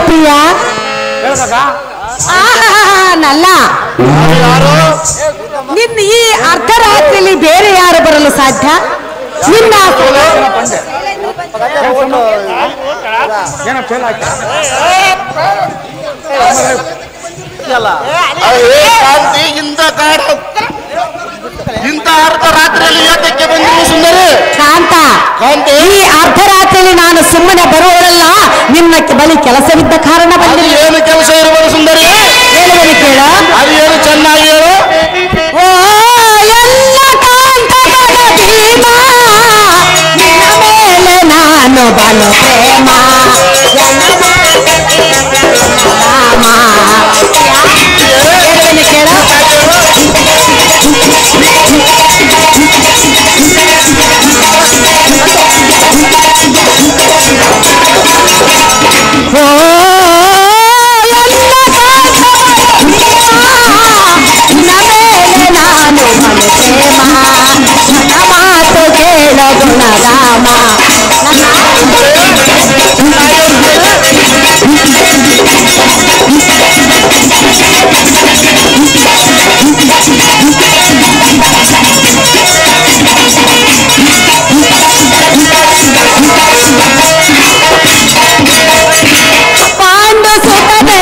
ಪ್ರಿಯ ನಲ್ಲ ನಿನ್ನ ಈ ಅರ್ಧರಾತ್ರಿಯಲ್ಲಿ ಬೇರೆ ಯಾರು ಬರಲು ಸಾಧ್ಯ? ನಿನ್ನ ಇಂಥ ಅರ್ಧರಾತ್ರಿಯಲ್ಲಿ ಯಾತಕ್ಕೆ ಬಂದಿರು ಸುಂದರಿ? ಕಾಂತ, ಈ ಅರ್ಧರಾತ್ರಿಯಲ್ಲಿ ನಾನು ಸುಮ್ಮನೆ ಬರುವವರಲ್ಲ, ನಿನ್ನ ಬಳಿ ಕೆಲಸವಿದ್ದ ಕಾರಣ ಬಂದಿಲ್ಲ. ಏನು ಕೆಲಸ ಇರಬಹುದು ಸುಂದರಿ? ಹೇಳುವನು ಕೇಳ. ಅದು ಏನು ಚೆನ್ನಾಗಿ ಹೇಳು. ಓ ಎಲ್ಲ ಕಾಂತಗಳ ಭೀಮ, ನಿನ್ನ ಮೇಲೆ ನಾನು ಬಲು ಪ್ರೇಮ. ರಾಮ ಹೇಳುವನು ಕೇಳ. ಓ ಎಲ್ಲ ನಿನ್ನ ಮೇಲೆ ನಾನು ಬಲು ಪ್ರೇಮ, ನನ್ನ ಮಾತು ಕೇಳ ಗುಣರಾಮ. ಪಾಂಡು ಸುತನೆ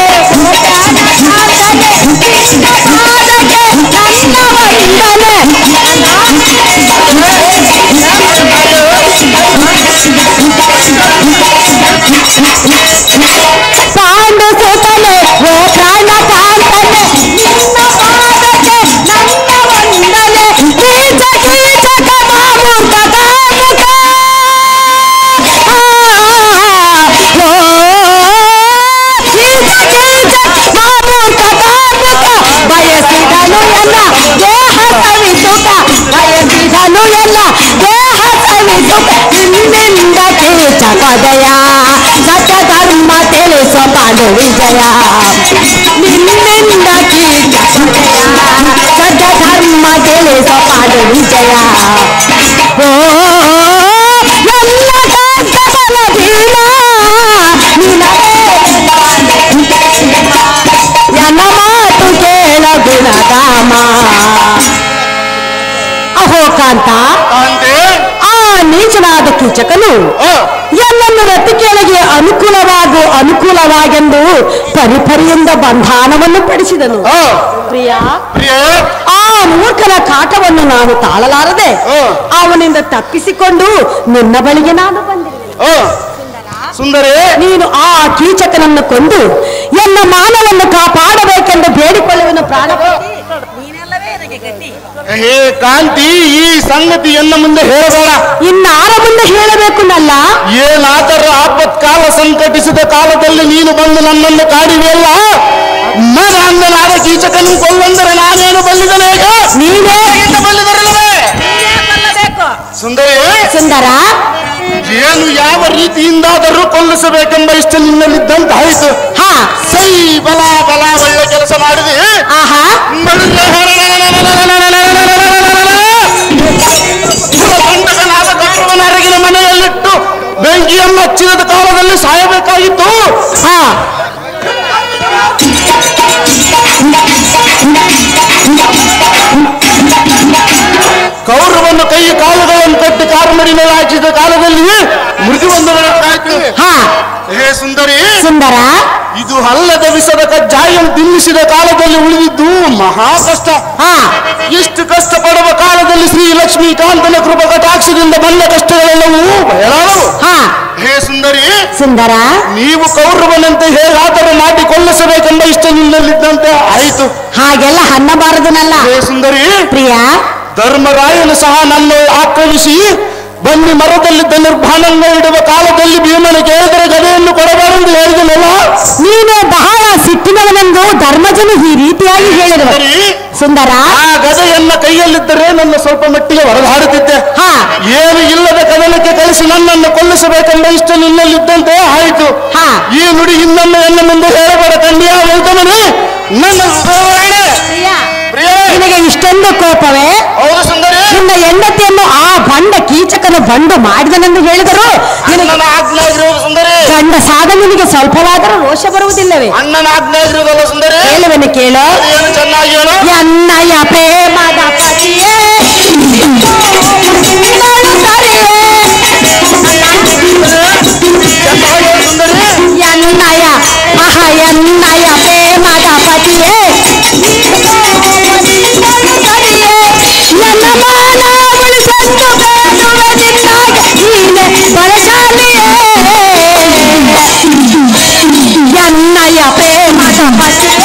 ಪಾಂಡು ಸುತನೆ ಓ ಪ್ರಾಣ ಕಾಂತನೆ, ನಿನ್ನ ಪಾದಕ್ಕೆ ನನ್ನ ವಂದನೆ. ಕೀಚ ಕೀಚಕ ಮಾಮೂರ್ಖ ಕಾಮುಕ, ಕೀಚ ಕೀಚ ಮಾಮೂರ್ಖ ಕಾಮುಕ. ಬಯಸಿದನು ಎಲ್ಲ ದೇಹ ಸವಿಸುಕ, ಬಯಸಿದನು ಎಲ್ಲ ದೇಹ ಸವಿಸುಕ. ನಿನ್ನಿಂದ ಕೀಚ ಪದಯ ಸತ್ಯ ಧರ್ಮ ತಿಳಿಸೋ ಪಾಂಡು ವಿಜಯ. ನಿನ್ನಿಂದ ಕೀಚ ಪದಯ ಸತ್ಯ ಧರ್ಮ ತಿಳಿಸೋ ಪಾಂಡು ವಿಜಯ. ಓ ಎಲ್ಲ ಕಾಂತಗಳ ಭೀಮ, ನಿನ್ನ ನನ್ನ ಮಾತು ಕೇಳ ಗುಣಧಾಮ. ಅಹೋ ಕಾಂತ, ಆ ನೀಚನಾದ ಕೀಚಕನು ಎಲ್ಲನ್ನು ರತಿ ಕೆಳಗೆ ಅನುಕೂಲವಾಗೆಂದು ಪರಿಪರಿಯಿಂದ ಬಂಧನವನ್ನು ಪಡಿಸಿದನು. ಪ್ರಿಯ, ಆ ಮೂರ್ಖನ ಕಾಟವನ್ನು ನಾನು ತಾಳಲಾರದೆ ಅವನಿಂದ ತಪ್ಪಿಸಿಕೊಂಡು ನಿನ್ನ ಬಳಿಗೆ ನಾನು ಬಂದಿದ್ದೇನೆ. ಸುಂದರಿ, ನೀನು ಆ ಕೀಚಕನನ್ನು ಕೊಂದು ಎನ್ನ ಮಾನವನ್ನು ಕಾಪಾಡಬೇಕೆಂದು ಬೇಡಿಕೊಳ್ಳುವನು. ಪ್ರಾಣ ಹೇ ಕಾಂತಿ, ಈ ಸಂಗತಿ ಎನ್ನ ಮುಂದೆ ಹೇಳಬೇಡ. ಇನ್ನಾರ ಮುಂದೆ ಹೇಳಬೇಕು ನಲ್ಲ? ಏನಾದರೂ ಆಪತ್ಕಾಲ ಸಂಕಟಿಸಿದ ಕಾಲದಲ್ಲಿ ನೀನು ಬಂದು ನನ್ನನ್ನು ಕಾಡಿವೆಯಲ್ಲ, ನನ್ನ ಅಂದನಾದ ಕೀಚಕನು ಕೊಲ್ಲಂದರೆ ನಾನೇನು ಬಲ್ಲಿದನೆ? ಈಗ ನೀನೇ ಬಲ್ಲಿದರಲ್ಲವೇ ಸುಂದರಿ? ಸುಂದರ, ಏನು ಯಾವ ರೀತಿಯಿಂದಾದರೂ ಕೊಲ್ಲಿಸಬೇಕೆಂಬ ಇಷ್ಟ ನಿನ್ನಲ್ಲಿದ್ದಂತಾಯಿತು. ಹಾ, ಸೈ ಬಲ ಬಲ ಒಳ್ಳೆ ಕೆಲಸ ಮಾಡಿದೆ. ಆಹಾ, ಗಂಟಕನಾದ ಗೌರವನರಗಿನ ಮನೆಯಲ್ಲಿಟ್ಟು ಬೆಂಕಿಯನ್ನು ಹಚ್ಚಿದ ಕಾಲದಲ್ಲಿ ಸಾಯಬೇಕಾಗಿತ್ತು. ಹಾ, ಕೌರವನ್ನು ಕೈ ಕಾಲುಗಳನ್ನು ಕಟ್ಟಿ ಕಾರುಮಡಿ ಮೇಲೆ ಹಾಕಿದ ಕಾಲದಲ್ಲಿ ಮೃದು ಹೊಂದಬೇಕಾಯ್ತು. ಹಾ, ಹೇ ಸುಂದರಿ, ಸುಂದರ, ಇದು ಹಲ್ಲದ ವಿಷದ ಕಜ್ಜಾಯ ತಿನ್ನಿಸಿದ ಕಾಲದಲ್ಲಿ ಉಳಿದಿದ್ದು ಮಹಾ ಕಷ್ಟ. ಹಾ, ಎಷ್ಟು ಕಷ್ಟ ಪಡುವ ಕಾಲದಲ್ಲಿ ಶ್ರೀ ಲಕ್ಷ್ಮೀಕಾಂತನ ಕೃಪಾ ಕಟಾಕ್ಷದಿಂದ ಬಂದ ಕಷ್ಟಗಳೆಲ್ಲವೂ ಬಯಲಾದವು. ಹಾ, ಹೇ ಸುಂದರಿ, ಸುಂದರ, ನೀವು ಕೌರವನಂತೆ ಹೇಗಾದರೂ ಮಾಡಿ ಕೊಳ್ಳಿಸಬೇಕೆಂಬ ಇಷ್ಟ ನಿನ್ನಲ್ಲಿದ್ದಂತೆ ಆಯಿತು. ಹಾಗೆಲ್ಲ ಅನ್ನಬಾರದು ನಲ್ಲ. ಹೇ ಸುಂದರಿ, ಪ್ರಿಯ, ಧರ್ಮರಾಯನು ಸಹ ನನ್ನ ಆಕ್ರಮಿಸಿ ಬನ್ನಿ ಮರದಲ್ಲಿದ್ದ ನಿರ್ಭಾಣಂಗ ಇಡುವ ಕಾಲದಲ್ಲಿ ಭೀಮನ ಕೇಳಿದರೆ ಗದೆಯನ್ನು ಕೊಡಬಾರೆಂದು ಹೇಳಿದನಲ್ಲ. ನೀನು ಬಹಳ ಸಿಟ್ಟಿನವನೆಂದು ಧರ್ಮಜನು ಈ ರೀತಿಯಾಗಿ ಹೇಳಿದರು. ಸುಂದರ, ಆ ಗದೆಯನ್ನ ಕೈಯಲ್ಲಿದ್ದರೆ ನನ್ನ ಸ್ವಲ್ಪ ಮಟ್ಟಿಗೆ ಹೊರಗಾಡುತ್ತಿದ್ದೆ. ಹಾ, ಏನು ಇಲ್ಲದ ಕದನಕ್ಕೆ ಕಳಿಸಿ ನನ್ನನ್ನು ಕೊಲ್ಲಿಸಬೇಕೆಂಬ ಇಷ್ಟ ನಿನ್ನಲ್ಲಿದ್ದಂತೆ ಆಯಿತು. ಹಾ, ಈ ನುಡಿ ಇನ್ನೊಮ್ಮೆ ಎನ್ನ ಮುಂದೆ ಹೇಳಬೇಡ ಕಂಡಿಯ ಹೇಳ್ತಾನೆ. ನನ್ನ ನಿನಗೆ ಇಷ್ಟೊಂದು ಕೋಪವೇ? ಹೌದು ಸುಂದರಿ, ನಿನ್ನ ಹೆಂಡತಿಯನ್ನು ಆ ಬಂಡ ಕೀಚಕನು ಬಂಡು ಮಾಡಿದನೆಂದು ಹೇಳಿದರು. ನನ್ನ ಆಜ್ಞೆ ಆಗಿರುವುದು ಸುಂದರಿ. ಗಂಡ ಸಾದ ನಿನಗೆ ಸ್ವಲ್ಪವಾದರೂ ರೋಷ ಬರುವುದಿಲ್ಲವೇ? ಅಣ್ಣನ ಆಜ್ಞೆ ಇರುವುದಲ್ಲ ಸುಂದರಿ? ಕೇಳುವನು ಕೇಳು. ಏನು ಚೆನ್ನಾಗಿ ಹೇಳು. ಎನ್ನಯ ಪ್ರೇಮದ ಪತಿಯೇ ಎನ್ನಯ ಎನ್ನಯ ಪ್ರೇಮದ ಪತಿಯೇ ನನ್ನ ಮಾನ ಉಳಿಸಂದು ಬೇಡುವುದಿನ್ನಾಗ ನೀನೆ ಬಲಶಾಲಿಯೇ ಎನ್ನಯ ಪ್ರೇಮದ ಪತಿಯೇ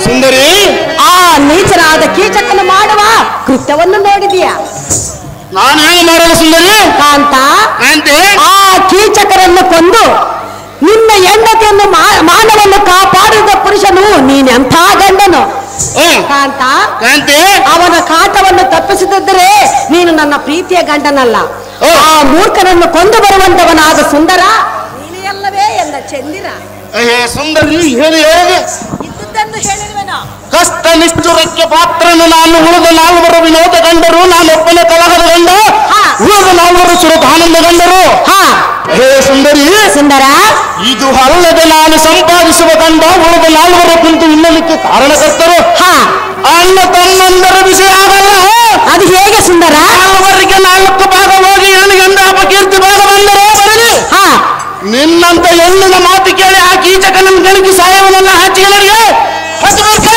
ಸುಂದರಿ, ಆ ನೀಚರಾದ ಕೀಚಕನು ಮಾಡುವ ಕೃತ್ಯವನ್ನು ನೋಡಿದೀಯಾ? ನಾನೇನು ಮಾಡಲು ಸುಂದರಿ? ಕಾಂತ, ಆ ಕೀಚಕರನ್ನು ಕೊಂದು ನಿನ್ನ ಹೆಂಡತಿಯನ್ನು ಮಾನವನ್ನು ಕಾಪಾಡಿದ ಪುರುಷನು ನೀನೆಂಥ ಗಂಡನು ಕಾಂತ. ಅವನ ಕಾಟವನ್ನು ತಪ್ಪಿಸದಿದ್ದರೆ ನೀನು ನನ್ನ ಪ್ರೀತಿಯ ಗಂಡನಲ್ಲ. ಆ ಮೂರ್ಖನನ್ನು ಕೊಂದು ಬರುವಂತವನಾದ ಸುಂದರ ನೀನೇ ಅಲ್ಲವೇ ಎಂದ ಚಂದಿರ. ಸುಂದರಿ ಏನು ಹೇಳಿದೆ? ಇದ್ದುದನ್ನು ಹೇಳಿರುವೆನೋ. ಕಷ್ಟ ನಿಷ್ಠುರಕ್ಕೆ ಪಾತ್ರನು ನಾನು. ಉಳಿದ ನಾಲ್ವರು ವಿನೋದ ಗಂಡರು, ನಾನೊಬ್ಬನ ಕಲಹದ ಗಂಡ. ಉಳಿದ ನಾಲ್ವರು ಸುರತಾನಂದ ಗಂಡರು. ಹೇ ಸುಂದರಿ, ಸುಂದರ, ಇದು ಅಲ್ಲದೆ ನಾನು ಸಂಪಾದಿಸುವ ಗಂಡ ಉಳಿದ ನಾಲ್ವರು ಕುಂತು ಇನ್ನಲಿಕ್ಕೆ ಕಾರಣಕರ್ತರು. ಅಣ್ಣ ತಮ್ಮಂದರ ವಿಷಯ ಆಗಲ್ಲ. ಅದು ಹೇಗೆ ಸುಂದರ? ನಾಲ್ವರಿಗೆ 4 ಭಾಗ ಹೋಗಿ ಹೆಣ್ಣಿಗೆಂದ ಅಪಕೀರ್ತಿ ಭಾಗ ಬಂದರೆ ಬರಲಿ. ನಿನ್ನಂತ ಹೆಣ್ಣಿನ ಮಾತು ಕೇಳಿ ಆ ಕೀಚಕನನ್ನು ಗೆಣಕಿ ಸಾಯವನ್ನೆಲ್ಲ ಹಾಚಿಗಳಿಗೆ ಹಚ್ಚಬೇಕು.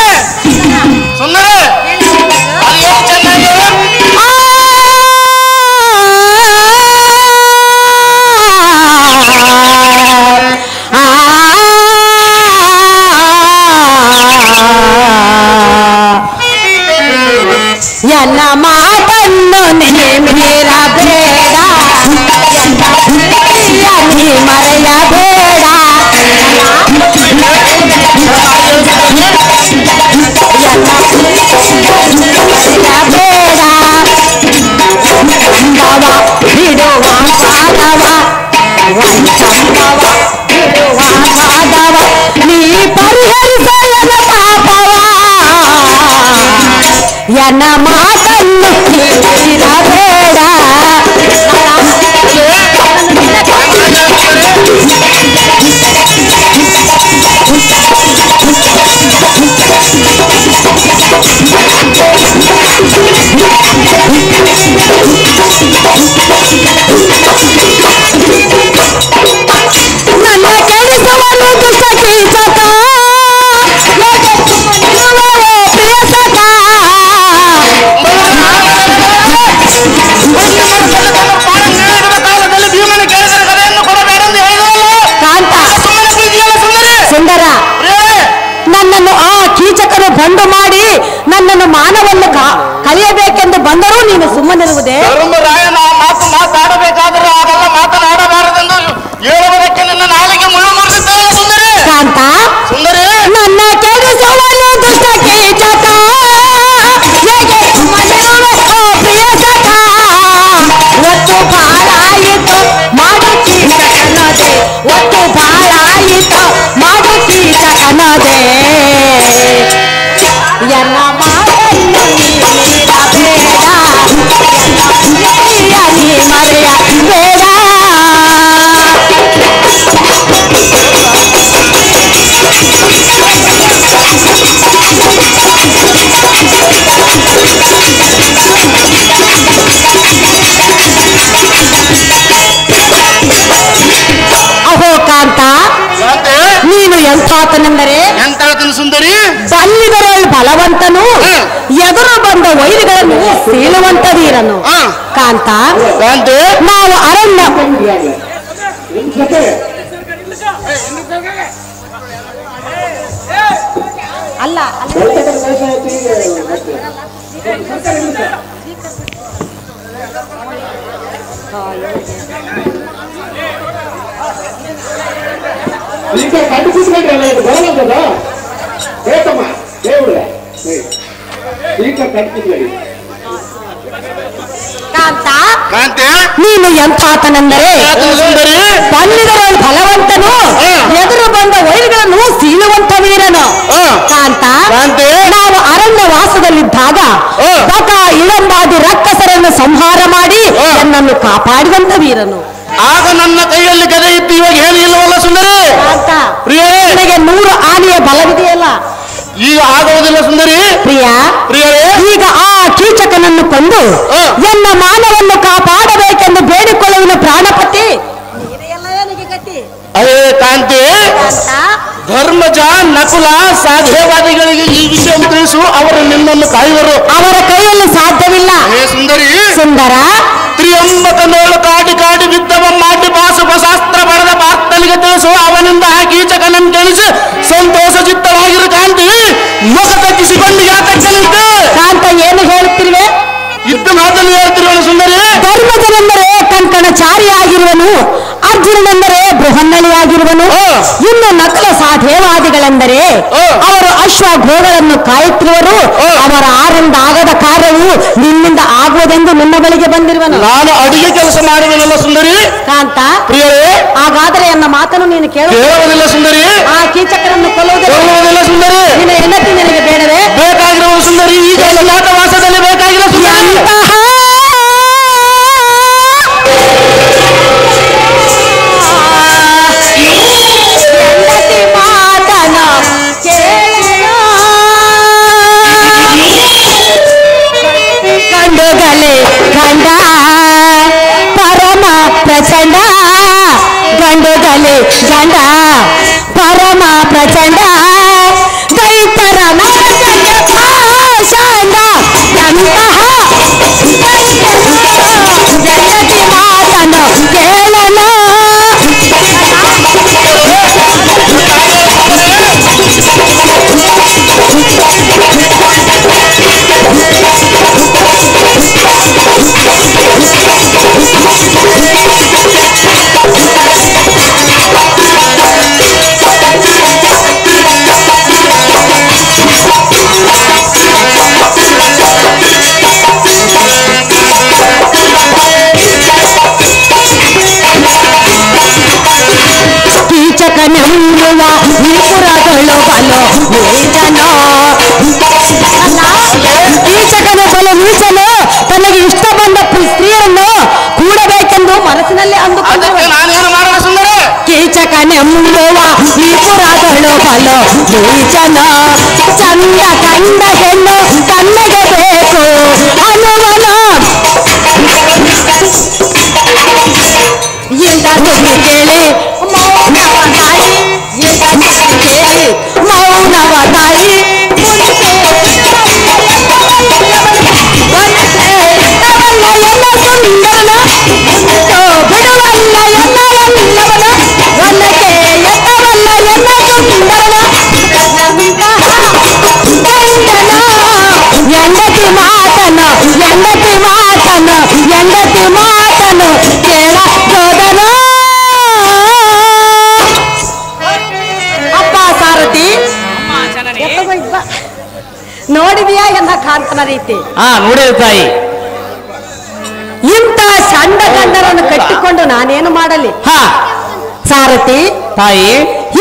ಸುಂದರ, ಅದು ಚೆನ್ನಾಗಿ ಎನ್ನ ಮಾತನ್ನು ಮೀರಬೇಡ, ನೀ ಮರೆಯಬೇಡ. ಬಿಡುವ ಪಾದವ ಬಿಡುವ ಪಾದವ ನೀ ಪರಿಹರಿಸಲದ ಪಾಪವ. ಎನ್ನ ಮಾತನ್ನು ಮೀರಬೇಡ. ನನ್ನ ಕೆಡಿಸುವನು ದುಷ್ಟ ಕೀಚಕ, ಪ್ರಿಯಸಕ. ಕಾಂತ, ಸುಂದರ, ನನ್ನನ್ನು ಆ ಕೀಚಕನು ಬಂಡು ಮಾಡಿ ನನ್ನನ್ನು ಮಾನವನ್ನು ಕಲಿಯಬೇಕೆಂದು ಬಂದರೂ ನೀನು ಸುಮ್ಮನಿರುವುದೇ? ಧರ್ಮರಾಯನ ಮಾತು ಮಾತಾಡಬೇಕಾದರೆ ಹಾಗೆಲ್ಲ ಮಾತನಾಡಬಾರದೆಂದು ಹೇಳುವುದಕ್ಕೆ ನನ್ನ ನಾಲಿಗೆ ಮುಳ್ಳು ಮುರಿದಿದ್ದೇನೆ ಸುಂದರಿ. ಕಾಂತ, ಸುಂದರಿ, ನನ್ನ ಕೆಡಿಸುವನು ದುಷ್ಟ ಕೀಚಕ, ಪ್ರಿಯಸಕ. ಒತ್ತು ಬಾಳಾಯಿತು ಮಾಡು ಕೀಚಕನದೆ, ಒತ್ತು ಬಾಳಾಯಿತು ಮಾಡು ಕೀಚಕನದೆ. ಎನ್ನ ಮಾತನ್ನು ಮೀರಬೇಡ, ಎಂತಾತನೆಂದರೆ ಎಂತ ಹೇಳ್ತಾನೆ ಸುಂದರಿ? ಬಲ್ಲಿದರಲ್ಲಿ ಬಲವಂತನು, ಎದುರು ಬಂದ ವೈರಿಗಳನ್ನು ಸೀಳುವಂತ ವೀರನು. ಕಾಂತ, ನಾವು ಅರಣ್ಯ ಅಲ್ಲ ಕಾಂತ, ನೀನು ಎಂತಾತನೆಂದರೆ ಬಲ್ಲಿದರಲ್ಲಿ ಬಲವಂತನು, ಎದುರು ಬಂದ ವೈರಿಗಳನ್ನು ಸೀಳುವಂತ ವೀರನು. ಕಾಂತ, ನಾವು ಅರಣ್ಯ ವಾಸದಲ್ಲಿದ್ದಾಗ ಬಕ ಇಳಂಬಾದಿ ರಕ್ಕಸರನ್ನು ಸಂಹಾರ ಮಾಡಿ ನನ್ನನ್ನು ಕಾಪಾಡಿದಂತ ವೀರನು. ಆಗ ನನ್ನ ಕೈಯಲ್ಲಿ ಗದೆ ಇತ್ತು, ಇವಾಗ ಏನು ಇಲ್ಲವಲ್ಲ ಸುಂದರಿ? ನನಗೆ 100 ಆನೆಯ ಬಲವಿದೆಯಲ್ಲ, ಈಗ ಆಗುವುದಿಲ್ಲ ಸುಂದರಿ. ಪ್ರಿಯರೇ, ಈಗ ಆ ಕೀಚಕನನ್ನು ಕೊಂದು ಎನ್ನ ಮಾನವನ್ನು ಕಾಪಾಡಬೇಕೆಂದು ಬೇಡಿಕೊಳ್ಳುವ ಪ್ರಾಣಪತಿ. ಅದೇ ಕಾಂತಿ, ಧರ್ಮಜ ನಕುಲ ಸಾಧ್ಯವಾದಿಗಳಿಗೆ ಈ ವಿಷಯ ತಿಳಿಸು, ಅವರು ನಿನ್ನನ್ನು ಕಾಯುವರು. ಅವರ ಕೈಯಲ್ಲಿ ಸಾಧ್ಯವಿಲ್ಲ. ಸುಂದರಿ, ಸುಂದರ ತ್ರಿಯಂಬಕ ನೋಳು ಕಾಡಿ ಕಾಡಿ ಬಿದ್ದವ ಮಾಟಿ ಪಾಶುಪಶಾಸ್ತ್ರ ಬರೆದ ಪಾರ್ಥನಿಗೆ ತಿಳಿಸು, ಅವನಿಂದ ಆ ಕೀಚಕನನ್ನು ತಿಳಿಸಿ ಸಂತೋಷ ಚಿತ್ತವಾಗಿರು. ಕಾಂತಿ, ಮುಖ ತಗ್ಗಿಸಿಕೊಂಡು ಯಾಕಂತ ಕಾಂತ, ಏನು ಹೇಳುತ್ತಿರುವೆ? ಇದ್ದು ಮಾತನ್ನು ಹೇಳ್ತಿರುವನು ಸುಂದರಿ. ಧರ್ಮಜನೆಂದರೆ ಕಂಕಣಚಾರಿಯಾಗಿರುವನು, ಅರ್ಜುನನೆಂದರೆ ಬೃಹನ್ನಳಿಯಾಗಿರುವನು, ಇನ್ನು ನಕಲ ಸಾಧೇವಾದಿಗಳೆಂದರೆ ಅವರು ಅಶ್ವಘೋಗಳನ್ನು ಕಾಯುತ್ತಿರುವರು. ಅವರ ಆರಂಭ ಆಗದ ಕಾರ್ಯವು ನಿನ್ನಿಂದ ಆಗುವುದೆಂದು ನಿನ್ನ ಬಳಿಗೆ ಬಂದಿರುವನು. ನಾನು ಅಡಿಗೆ ಕೆಲಸ ಮಾಡುವೆನಲ್ಲ ಸುಂದರಿ. ಕಾಂತ, ಪ್ರಿಯರೇ, ಹಾಗಾದರೆ ನನ್ನ ಮಾತನ್ನು ನೀನು ಕೇಳುವುದಿಲ್ಲ ಸುಂದರಿ. ಆ ಕೀಚಕರನ್ನು ಕೊಲ್ಲುವುದಿಲ್ಲ ಸುಂದರಿ. ನಿನ್ನ ಹೆಂಡತಿ ನಿನಗೆ ಬೇಡವೇ? ಬೇಕಾಗಿರುವ ಸುಂದರಿ, ಈಗ ವಾಸದಲ್ಲಿ ಬೇಕಾಗಿಲ್ಲ ಸುಂದರಿ. ಗಂಡುಗಲೆ ಗಂಡ ಪರಮ ಪ್ರಚಂಡ, ಗಂಡುಗಲೆ ಗಂಡ ಪರಮ ಪ್ರಚಂಡ, ದೈತರ ನಾಶಕ್ಕೆ ಪಾಷಾಂಡ, ಎಂತಹ ಜಗತಿ ಮಾತನು ಕೇಳನ. ಕೀಚಕನೆಂಬುವ ವಿಪುರಗಳು ಬಲು ನೀಚನೋ, ಕೀಚಕನು ಬಲು ನೀಚನು, ತನಗೆ ಇಷ್ಟ ಬಂದ ಸ್ತ್ರೀಯನ್ನು ಕೂಡಬೇಕೆಂದು ಮನಸ್ಸಿನಲ್ಲಿ ಅಂದುಕೊಂಡು ಕೀಚಕನೆಂಬುವ ವಿಪುರಗಳು ಬಲು ನೀಚನೋ, ಚಂದ ಕಂಡ ಹೆಣ್ಣು ತನ್ನಗೆ ಬೇಕು ಅನ್ನುವನು. ಇಂದ ಕೇಳಿ ಮೌನವ ತಾಯಿ, ಕೇಳಿ ಮೌನವ ತಾಯಿ, ಎಲ್ಲ ಸುಂದರನ ಬಿಡುವಲ್ಲ ಎಲ್ಲ ಎಲ್ಲವನ, ಒನಕೆ ಎತ್ತವಲ್ಲ ಎಲ್ಲ ಸುಂದರನ, ಎಂಡತಿ ಮಾತನು ಎಂಡತಿ ಮಾತನು ಎಂಡತಿ ಮಾತನು ಕೇಳ ಸೋದನ. ಅಪ್ಪ ಸಾರಥಿ, ನೋಡಿದೆಯಾ ಎನ್ನ ಕಾಂತನ ರೀತಿ? ನೋಡಿದ ತಾಯಿ. ಇಂಥ ಚಂಡ ಗಂಡರನ್ನು ಕಟ್ಟಿಕೊಂಡು ನಾನೇನು ಮಾಡಲಿ? ಸಾರಥಿ ತಾಯಿ,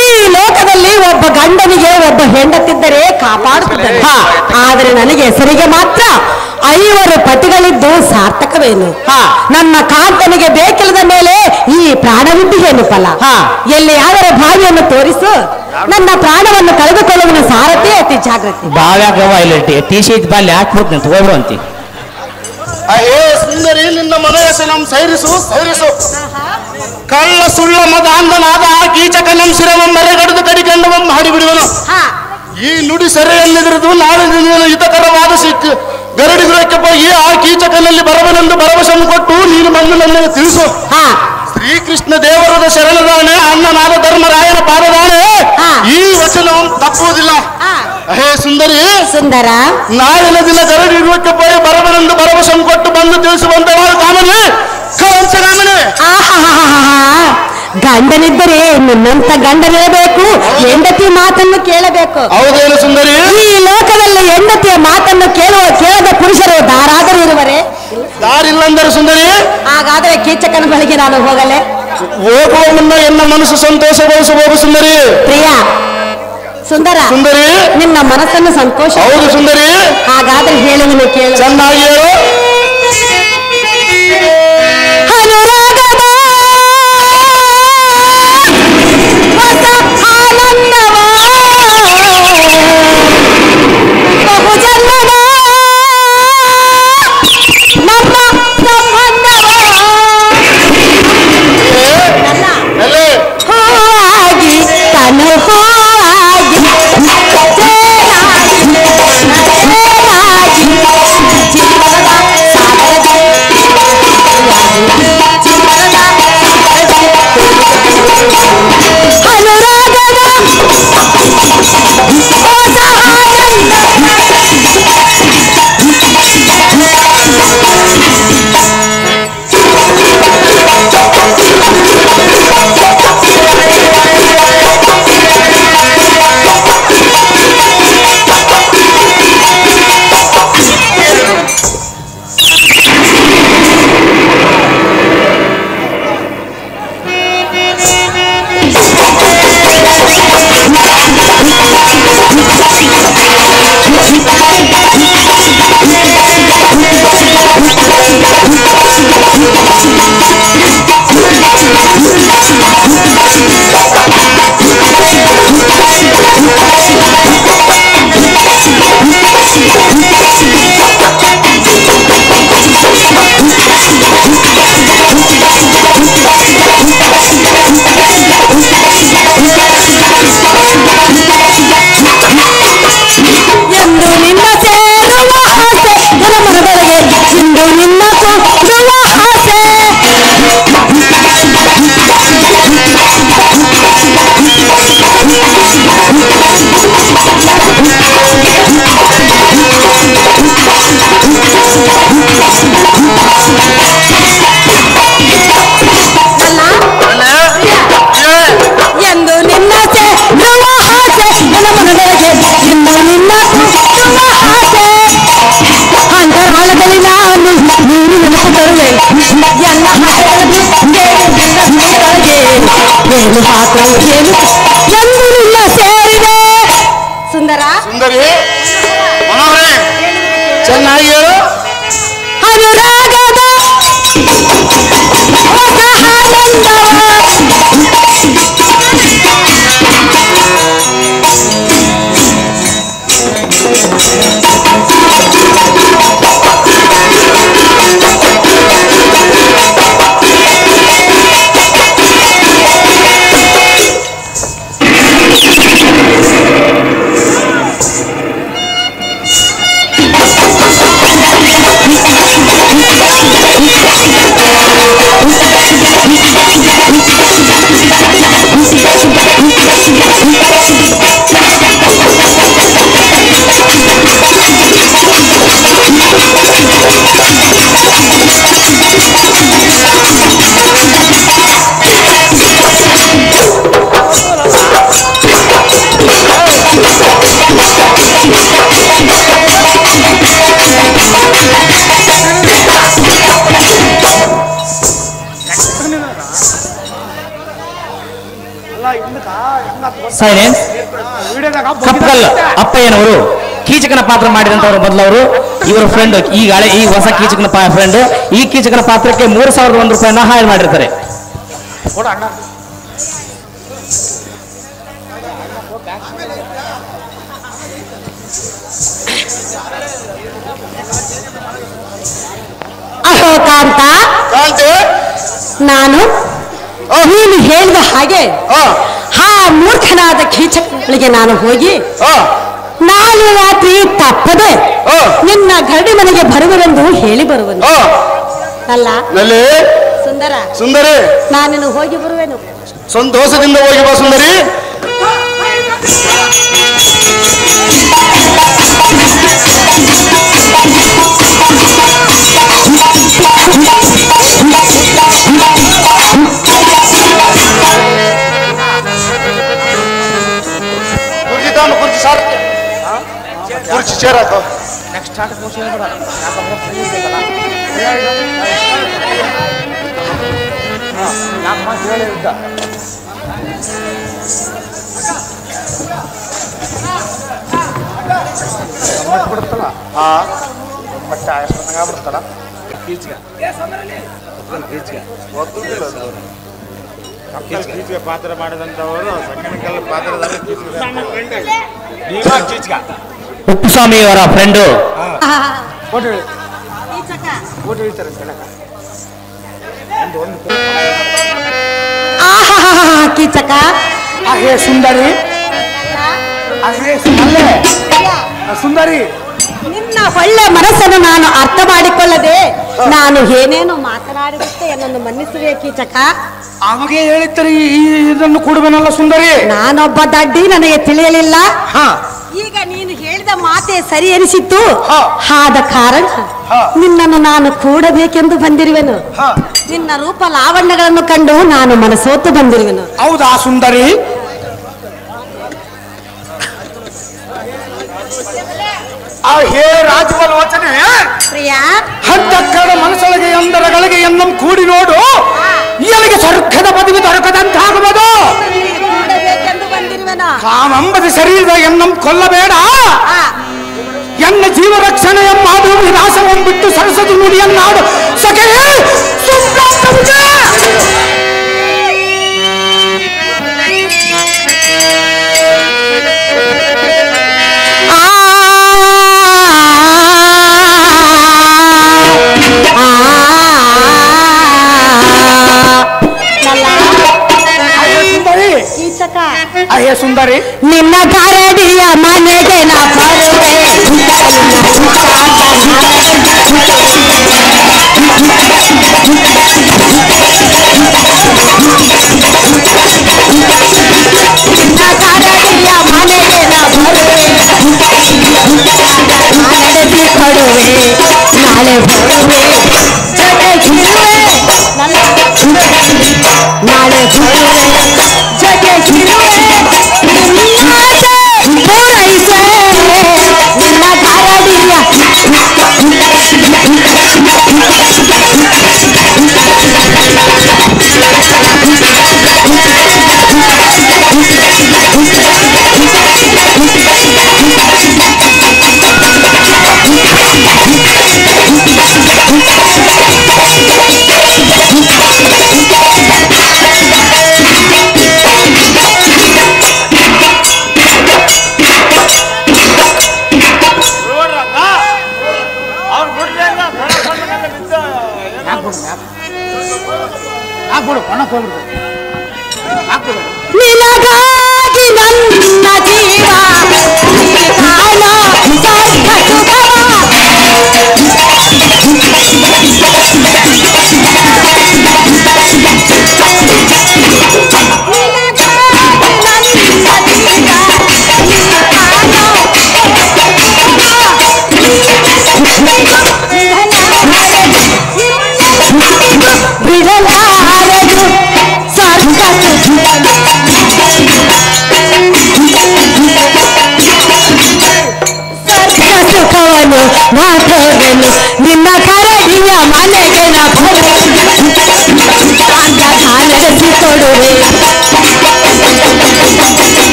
ಈ ಲೋಕದಲ್ಲಿ ಒಬ್ಬ ಗಂಡನಿಗೆ ಒಬ್ಬ ಹೆಂಡತಿದ್ದರೆ ಕಾಪಾಡುತ್ತಿದ್ದರೆ, ಆದರೆ ನನಗೆ ಹೆಸರಿಗೆ ಮಾತ್ರ 5 ಪತಿಗಳಿದ್ದು ಸಾರ್ಥಕವೇನು? ನನ್ನ ಕಾಂತನಿಗೆ ಬೇಕಿಲ್ಲದ ಮೇಲೆ ಈ ಪ್ರಾಣವಿದ್ದಿಗೇನು ಫಲ? ಎಲ್ಲಿಯಾದರೂ ಬಾವಿಯನ್ನು ತೋರಿಸು, ನನ್ನ ಪ್ರಾಣವನ್ನು ಕಳೆದುಕೊಳ್ಳುವ ಸಾರಥಿ ಅತಿ ಜಾಗೃತಿ. ಬಾವ್ಯಾಗವ ಇಲ್ಲ ಟಿ-ಶರ್ಟ್ ಬಾಲ್ ಹಾಕ್ಬಿಟ್ಟು ನಿಂತು ಹೋಗ್ರು ಅಂತಿ. ಸುಂದರಿ, ನಿನ್ನ ಮನೆಯ ಸೈರಿಸು ಸೈರಿಸು. ಕಳ್ಳ ಸುಳ್ಳ ಮದ ಅಂದನಾದ ಆ ಕೀಚಕನಂ ಶಿರವಂ ಮರೆಗಡದು ಕಡಿಕಂಡವಂ ಮಾಡಿಬಿಡುವನು. ಈ ನುಡಿ ಸೆರೆಯಲ್ಲಿರುವುದು ನಾಳೆ ಹಿತಕರವಾದ ಗರಡಿಗುರಕ್ಕೆ ಹೋಗಿ ಆ ಕೀಚಕನಲ್ಲಿ ಬರವನೆಂದು ಭರವಸೆಯನ್ನು ಕೊಟ್ಟು ನೀನು ಬಂದು ನನ್ನನ್ನು ತಿಳಿಸು. ಶ್ರೀಕೃಷ್ಣ ದೇವರದ ಶರಣದಾಣೆ, ಅನ್ನನಾದ ಧರ್ಮರಾಯನ ಪಾದದಾಣೆ, ಈ ವಚನವನ್ನು ತಪ್ಪುವುದಿಲ್ಲ. ಹೇ ಸುಂದರಿ, ಸುಂದರ, ನಾಳಿನ ದಿನ ಗರಡಿಗುರಕ್ಕೆ ಹೋಗಿ ಬರವನೆಂದು ಭರವಸೆಯನ್ನು ಕೊಟ್ಟು ಬಂದು ತಿಳಿಸುವಂತ ಕಾಮನೆ ಕಾಮನೆ. ಗಂಡನಿದ್ದರೆ ನಿನ್ನಂತ ಗಂಡನಿರಬೇಕು, ಹೆಂಡತಿ ಮಾತನ್ನು ಕೇಳಬೇಕು. ಹೌದೇನು ಸುಂದರಿ? ಈ ಲೋಕದಲ್ಲಿ ಹೆಂಡತಿಯ ಮಾತನ್ನು ಕೇಳದ ಪುರುಷರು ದಾರಾದರೂ ಇರುವರೆ? ದಾರಿಲ್ಲಂದರೆ ಸುಂದರಿ, ಹಾಗಾದ್ರೆ ಕೀಚಕನ ಬಳಿಗೆ ನಾನು ಹೋಗಲೇ? ಹೋಗುವ ಮುನ್ನ ಎನ್ನ ಮನಸ್ಸು ಸಂತೋಷಗೊಳಿಸಬಹುದು ಸುಂದರಿ. ಪ್ರಿಯ ಸುಂದರ, ಸುಂದರಿ, ನಿನ್ನ ಮನಸ್ಸನ್ನು ಸಂತೋಷ. ಹೌದು ಸುಂದರಿ. ಹಾಗಾದ್ರೆ ಹೇಳುವನು ಕೇಳು. ಚೆನ್ನಾಗಿ ಹೇಳು. ಸುಂದರ, ಸುಂದರಿ, ಚೆನ್ನಾಗಿ ಹೇಳು. ಅನುರಾಗದ ಸೈಲೆನ್ಸ್. ಕಪ್ಪಗಲ್ ಅಪ್ಪಯ್ಯನವರು ಕೀಚಕನ ಪಾತ್ರ ಮಾಡಿದಂತವರು ಮೊದಲವರು, ಇವರ ಫ್ರೆಂಡ್ ಈ ಹೊಸ ಕೀಚಕನ ಫ್ರೆಂಡ್. ಈ ಕೀಚಕನ ಪಾತ್ರಕ್ಕೆ 3001 ರೂಪಾಯಿನ ಹಾಯರ್ ಮಾಡಿರ್ತಾರೆ. ಅಹೋ ಕಾಂತ, ಕಾಂತಿ, ನಾನು ನೀನು ಹೇಳಿದ ಹಾಗೆ ಆ ಮೂರ್ಖನಾದ ಕೀಚಕಗಳಿಗೆ ನಾನು ಹೋಗಿ ನಾನು ರಾತ್ರಿ ತಪ್ಪದೆ ನಿನ್ನ ಗರಡಿ ಮನೆಗೆ ಬರುವೆನೆಂದು ಹೇಳಿ ಬರುವನು. ಅಲ್ಲ ಸುಂದರ ಸುಂದರಿ, ನಾನು ಹೋಗಿ ಬರುವೆನು. ಸಂತೋಷದಿಂದ ಹೋಗಿ ಬಾ ಸುಂದರಿ. ಕುರ್ಚಿ ಸಾರ್ ಕುರ್ಚಿ ಚೇರ್ ಹಾಕೋ. ಪಾತ್ರ ಮಾಡಿದಂತವರು ಸಂಗಣಕಲ್ ಪಾತ್ರದಲ್ಲಿ ಉಪ್ಪುಸ್ವಾಮಿಯವರ ಫ್ರೆಂಡು ಕೀಚಕ ಸುಂದರಿ, ಸುಂದರಿ, ನಿನ್ನ ಒಳ್ಳೆ ಮನಸ್ಸನ್ನು ನಾನು ಅರ್ಥ ಮಾಡಿಕೊಳ್ಳದೆ ನಾನು ಏನೇನು ಮಾತನಾಡಿರುತ್ತೆ എന്നನ್ನು ಮನ್ನಿಸುವೆ ಕೀಚಕ. ಅವಾಗೆ ಹೇಳಿತ್ತರಿ ಇದನ್ನು ಕೊಡುವೆನಲ್ಲ ಸುಂದರಿ. ನಾನೊಬ್ಬ ದಡ್ಡಿ, ನನಗೆ ತಿಳಿಯಲಿಲ್ಲ. ಈಗ ನೀನು ಹೇಳಿದ ಮಾತೆ ಸರಿ ಎನಿಸಿತ್ತು. ಆದ ಕಾರಣ ನಿನ್ನನ್ನು ನಾನು ಕೂಡಬೇಕೆಂದು ಬಂದಿರುವೆನು. ನಿನ್ನ ರೂಪ ಲಾವಣ್ಯಗಳನ್ನು ಕಂಡು ನಾನು ಮನಸೋತು ಬಂದಿರುವೆನು. ಹೌದಾ ಸುಂದರಿ? ಹೇ ರಾಜಬಲವಚನೆ ಪ್ರಿಯಾ, ಹದ್ದಕ್ಕಡ ಮನಸ್ಸೊಳಗೆ ಎಂದರಗಳಿಗೆ ಎನ್ನಂ ಕೂಡಿ ನೋಡು, ಎಲ್ಲಿಗೆ ಸ್ವರ್ಗದ ಬದುಕು ದೊರಕದಂತಾಗುವುದು. ಕಾಮಂಬದಿ ಶರೀರದ ಎನ್ನಂ ಕೊಲ್ಲಬೇಡ, ಎನ್ನ ಜೀವ ರಕ್ಷಣೆಯ ಮಾಡು ವಿನಾಶವನ್ನು ಬಿಟ್ಟು ಸರಸದು ನುಡಿಯನ್ನಾಡು ಸಖೇ ಸುಪ್ರಾಪ್ತವಿದೆ. ಅಯ್ಯ ಸುಂದರಿ, ನಿನ್ನ ಕರಡಿಯ ಮನೆಗೆ ನಾ ಬರುವೆ. ನಿನ್ನ ಕರಡಿಯ ಮನೆಗೆ ನಾ ಬರುವೆ, ನಡೆಸಿ ಕೊಡುವೆ, ನಾಳೆ ಬರುವೆ, ಜೊತೆಗಿರುವೆ, ನಾಳೆ ಬರುವೆ, ಜೊತೆಗಿರುವೆ, ಪೂರೈಸೆ ನಿನ್ನ ಕರಡಿಯ. ನಿನಗಾಗಿ ನನ್ನ ಜೀವ ಕಾಣೋ ಸ್ವರ್ಗ ಬಿಡಲಾರದು ಸ್ವರ್ಗ ಸುಖವನ್ನು ಮಾತೇವೆನು. ನಿನ್ನ ಕರಡಿಯ ಮನೆಗೆ ನಾ ನಡೆಸಿ ಕೊಡುವೆ.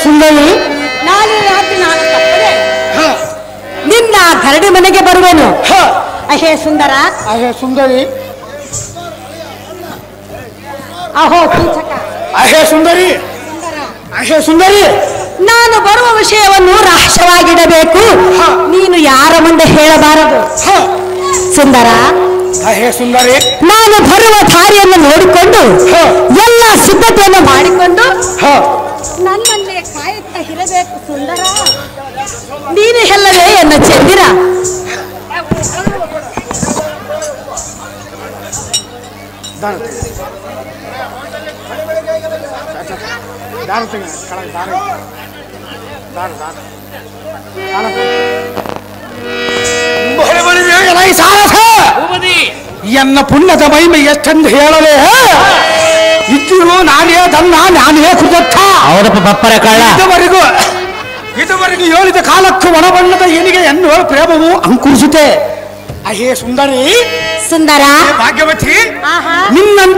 ಸುಂದರಿ, ನಾಳೆ ರಾತ್ರಿ ನಾನು ತಪ್ಪದೆ ನಿನ್ನ ಗರಡಿ ಮನೆಗೆ ಬರುವೆನು. ಅಹೇ ಸುಂದರ, ಅಹೇ ಸುಂದರಿ, ಅಹೋ ಕೀಚಕ, ಅಹೇ ಸುಂದರಿ, ಅಹೇ ಸುಂದರಿ, ನಾನು ಬರುವ ವಿಷಯವನ್ನು ರಹಸ್ಯವಾಗಿಡಬೇಕು. ನೀನು ಯಾರ ಮುಂದೆ ಹೇಳಬಾರದು. ಸುಂದರ, ಅಹೇ ಸುಂದರಿ, ನಾನು ಬರುವ ದಾರಿಯನ್ನು ನೋಡಿಕೊಂಡು ಎಲ್ಲ ಸಿದ್ಧತೆಯನ್ನು ಮಾಡಿಕೊಂಡು ನನ್ನಲ್ಲೇ ಕಾಯುತ್ತಾ ಇರಬೇಕು. ಸುಂದರ, ನೀನು ಹೇಳಲೇ ಎನ್ನ ಚಂದಿರ. ಎನ್ನ ಪುಣ್ಯದ ಮಹಿಮೆ ಎಷ್ಟೆಂದು ಹೇಳಲೇ. ಇದ್ದರೂ ನಾನೇ ತನ್ನ ನಾನೇ ಕೃತಜ್ಞ. ಹೌದಪ್ಪ ಬಪ್ಪರ ಕಳ್ಳ. ಇದುವರೆಗೂ ಹೇಳಿದ ಕಾಲಕ್ಕೂ ಒಣಬಣ್ಣದ ಏನಿಗೆ ಎನ್ನುವ ಪ್ರೇಮವು ಅಂಕುರಿಸುತ್ತೆ. ಅಹೇ ಸುಂದರಿ, ಸುಂದರ, ಭಾಗ್ಯವತಿ, ಆಹಾ, ನಿನ್ನಂತ